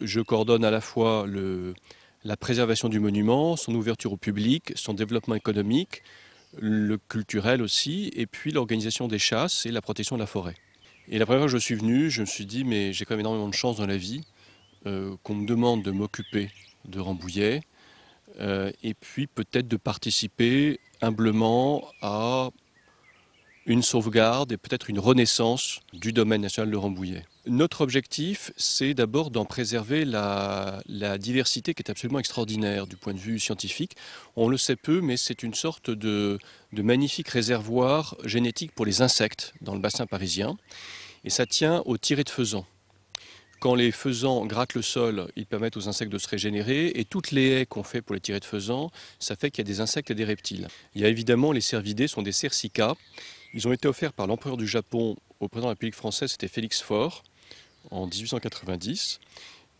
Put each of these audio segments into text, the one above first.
je coordonne à la fois la préservation du monument, son ouverture au public, son développement économique, le culturel aussi, et puis l'organisation des chasses et la protection de la forêt. Et la première fois que je suis venu, je me suis dit, mais j'ai quand même énormément de chance dans la vie, qu'on me demande de m'occuper de Rambouillet, et puis peut-être de participer humblement à une sauvegarde et peut-être une renaissance du domaine national de Rambouillet. Notre objectif, c'est d'abord d'en préserver la diversité qui est absolument extraordinaire du point de vue scientifique. On le sait peu, mais c'est une sorte de magnifique réservoir génétique pour les insectes dans le bassin parisien. Et ça tient aux tirées de faisans. Quand les faisans grattent le sol, ils permettent aux insectes de se régénérer. Et toutes les haies qu'on fait pour les tirées de faisans, ça fait qu'il y a des insectes et des reptiles. Il y a évidemment les cervidés, sont des cercicas. Ils ont été offerts par l'empereur du Japon au président de la République française, c'était Félix Faure, en 1890.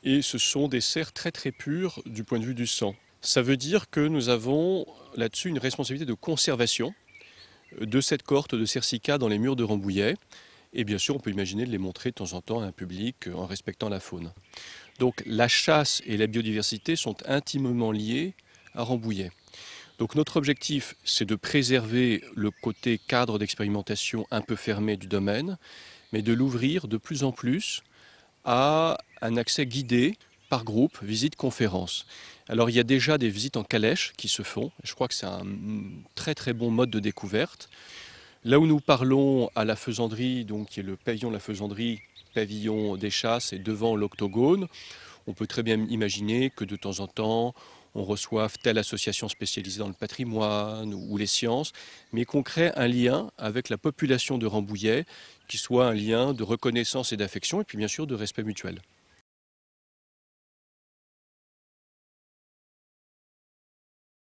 Et ce sont des cerfs très très purs du point de vue du sang. Ça veut dire que nous avons là-dessus une responsabilité de conservation de cette cohorte de cercicas dans les murs de Rambouillet. Et bien sûr, on peut imaginer de les montrer de temps en temps à un public en respectant la faune. Donc la chasse et la biodiversité sont intimement liées à Rambouillet. Donc notre objectif, c'est de préserver le côté cadre d'expérimentation un peu fermé du domaine, mais de l'ouvrir de plus en plus à un accès guidé par groupe, visite, conférence. Alors il y a déjà des visites en calèche qui se font. Je crois que c'est un très très bon mode de découverte. Là où nous parlons à la faisanderie, donc qui est le pavillon de la faisanderie, pavillon des chasses et devant l'octogone, on peut très bien imaginer que de temps en temps, on reçoive telle association spécialisée dans le patrimoine ou les sciences, mais qu'on crée un lien avec la population de Rambouillet, qui soit un lien de reconnaissance et d'affection, et puis bien sûr de respect mutuel.